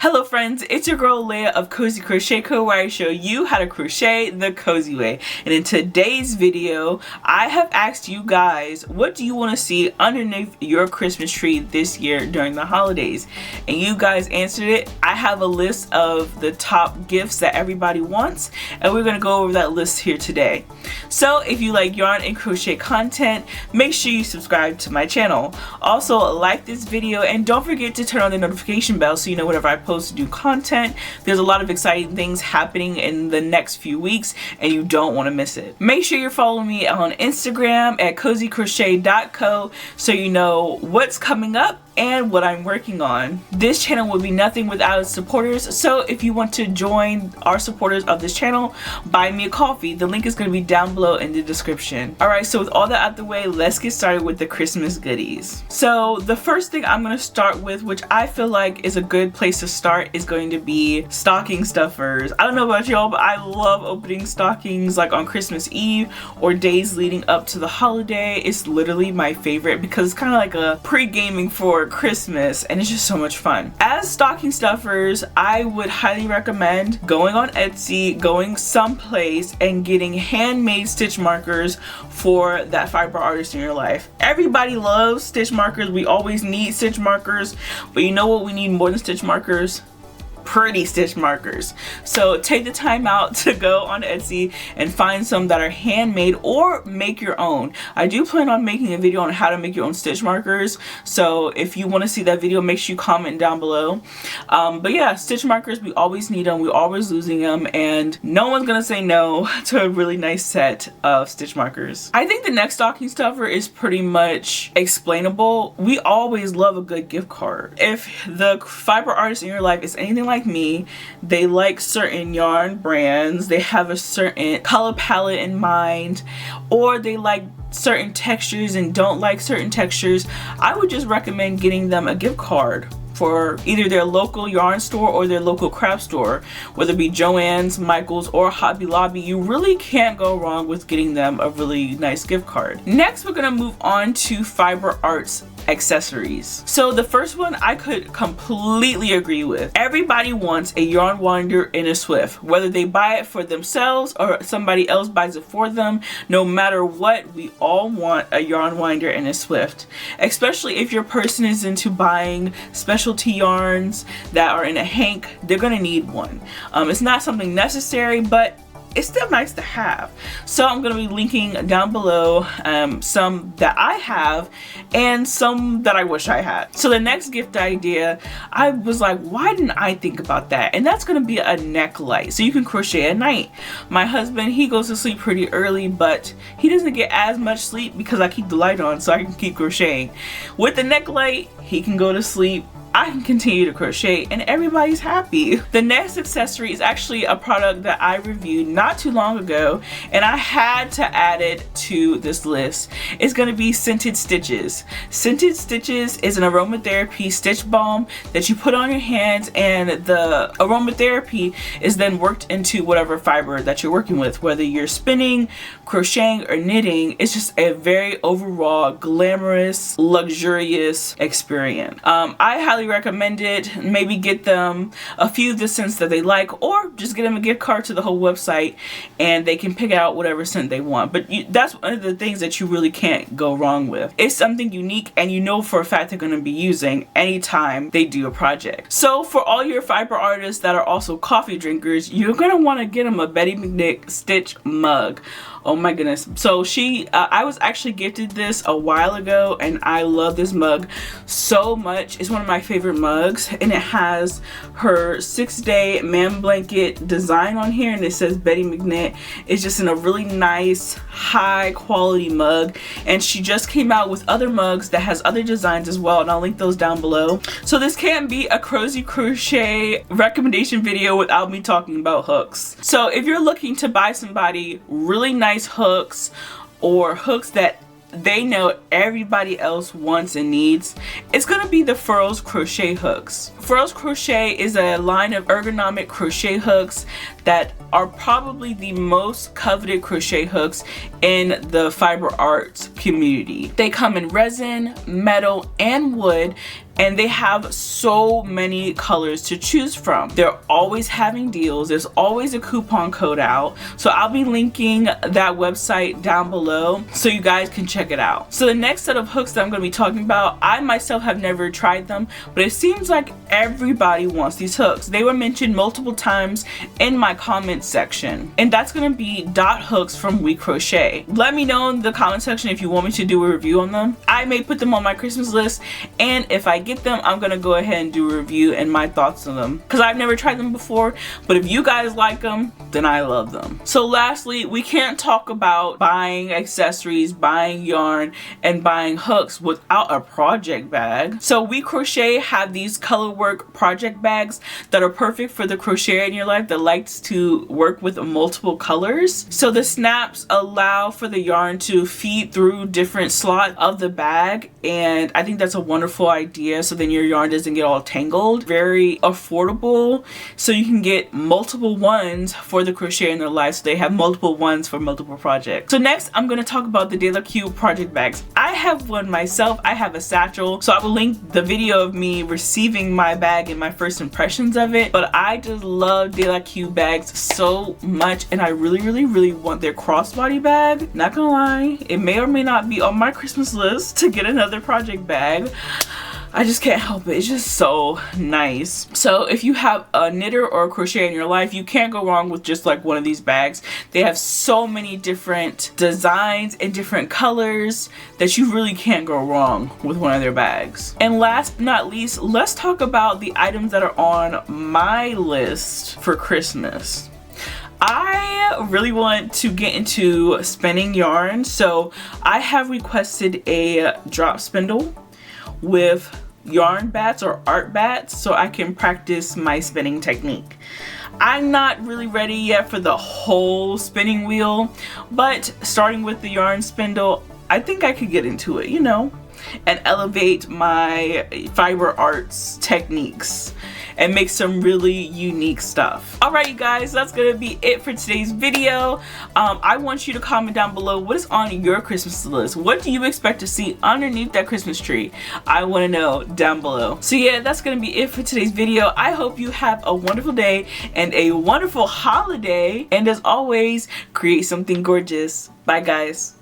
Hello friends, it's your girl Leah of Cozy Crochet Co, where I show you how to crochet the cozy way. And in today's video, I have asked you guys, what do you want to see underneath your Christmas tree this year during the holidays? And you guys answered it. I have a list of the top gifts that everybody wants, and we're going to go over that list here today. So if you like yarn and crochet content, make sure you subscribe to my channel. Also, like this video and don't forget to turn on the notification bell so you know whenever I post new content. There's a lot of exciting things happening in the next few weeks and you don't want to miss it. Make sure you're following me on Instagram at cozycrochet.co so you know what's coming up and what I'm working on. This channel would be nothing without its supporters, so if you want to join our supporters of this channel, buy me a coffee. The link is going to be down below in the description. Alright, so with all that out the way, let's get started with the Christmas goodies. So the first thing I'm going to start with, which I feel like is a good place to start, is going to be stocking stuffers. I don't know about y'all, but I love opening stockings like on Christmas Eve or days leading up to the holiday. It's literally my favorite because it's kind of like a pre-gaming for Christmas and it's just so much fun. As stocking stuffers, I would highly recommend going on Etsy, going someplace and getting handmade stitch markers for that fiber artist in your life. Everybody loves stitch markers. We always need stitch markers, but you know what we need more than stitch markers? Pretty stitch markers. So take the time out to go on Etsy and find some that are handmade or make your own. I do plan on making a video on how to make your own stitch markers, so if you want to see that video, make sure you comment down below. But yeah, stitch markers, we always need them, we're always losing them, and no one's gonna say no to a really nice set of stitch markers. I think the next stocking stuffer is pretty much explainable. We always love a good gift card. If the fiber artist in your life is anything like me, they like certain yarn brands, they have a certain color palette in mind, or they like certain textures and don't like certain textures, I would just recommend getting them a gift card for either their local yarn store or their local craft store, whether it be Joann's, Michael's, or Hobby Lobby. You really can't go wrong with getting them a really nice gift card. Next, we're gonna move on to fiber arts accessories. So the first one I could completely agree with. Everybody wants a yarn winder and a swift, whether they buy it for themselves or somebody else buys it for them. No matter what, we all want a yarn winder and a swift, especially if your person is into buying specialty yarns that are in a hank. They're gonna need one. It's not something necessary, but it's still nice to have. So I'm going to be linking down below some that I have and some that I wish I had. So the next gift idea, I was like, why didn't I think about that? And that's going to be a neck light, so you can crochet at night. My husband, he goes to sleep pretty early, but he doesn't get as much sleep because I keep the light on so I can keep crocheting. With the neck light, he can go to sleep, I can continue to crochet, and everybody's happy. The next accessory is actually a product that I reviewed not too long ago, and I had to add it to this list. It's going to be Scented Stitches. Scented Stitches is an aromatherapy stitch balm that you put on your hands, and the aromatherapy is then worked into whatever fiber that you're working with, whether you're spinning, crocheting, or knitting. It's just a very overall glamorous, luxurious experience. I highly recommend it. Maybe get them a few of the scents that they like, or just get them a gift card to the whole website and they can pick out whatever scent they want. But that's one of the things that you really can't go wrong with. It's something unique and you know for a fact they're going to be using anytime they do a project. So for all your fiber artists that are also coffee drinkers, you're going to want to get them a Betty McNick stitch mug. Oh my goodness. So I was actually gifted this a while ago and I love this mug so much. It's one of my favorite mugs, and it has her 6-day man blanket design on here, and it says Betty McNick. It's just in a really nice high quality mug, and she just came out with other mugs that has other designs as well, and I'll link those down below. So this can't be a Cozy Crochet recommendation video without me talking about hooks. So if you're looking to buy somebody really nice hooks, or hooks that they know everybody else wants and needs, it's gonna be the Furls Crochet hooks. Furls Crochet is a line of ergonomic crochet hooks that are probably the most coveted crochet hooks in the fiber arts community. They come in resin, metal, and wood, and they have so many colors to choose from. They're always having deals. There's always a coupon code out. So I'll be linking that website down below so you guys can check it out. So the next set of hooks that I'm going to be talking about, I myself have never tried them, but it seems like everybody wants these hooks. They were mentioned multiple times in my comments section, and that's going to be dot hooks from We Crochet. Let me know in the comment section if you want me to do a review on them. I may put them on my Christmas list, and if I get them, I'm gonna go ahead and do a review and my thoughts on them, because I've never tried them before, but if you guys like them, then I love them. So lastly, we can't talk about buying accessories, buying yarn, and buying hooks without a project bag. So We Crochet have these color work project bags that are perfect for the crocheter in your life that likes to work with multiple colors. So the snaps allow for the yarn to feed through different slots of the bag, and I think that's a wonderful idea, so then your yarn doesn't get all tangled. Very affordable, so you can get multiple ones for the crocheter in their life, so they have multiple ones for multiple projects. So next I'm going to talk about the De La Q project bags. I have one myself. I have a satchel, so I will link the video of me receiving my bag and my first impressions of it, but I just love De La Q bags so much, and I really want their crossbody bag. Not gonna lie, it may or may not be on my Christmas list to get another project bag. I just can't help it. It's just so nice. So if you have a knitter or a crocheter in your life, you can't go wrong with just like one of these bags. They have so many different designs and different colors that you really can't go wrong with one of their bags. And last but not least, let's talk about the items that are on my list for Christmas. I really want to get into spinning yarn, so I have requested a drop spindle with yarn bats or art bats so I can practice my spinning technique. I'm not really ready yet for the whole spinning wheel, but starting with the yarn spindle, I think I could get into it, you know, and elevate my fiber arts techniques and make some really unique stuff. Alright you guys, that's gonna be it for today's video. I want you to comment down below what is on your Christmas list. What do you expect to see underneath that Christmas tree? I want to know down below. So yeah, that's gonna be it for today's video. I hope you have a wonderful day and a wonderful holiday, and as always, create something gorgeous. Bye guys.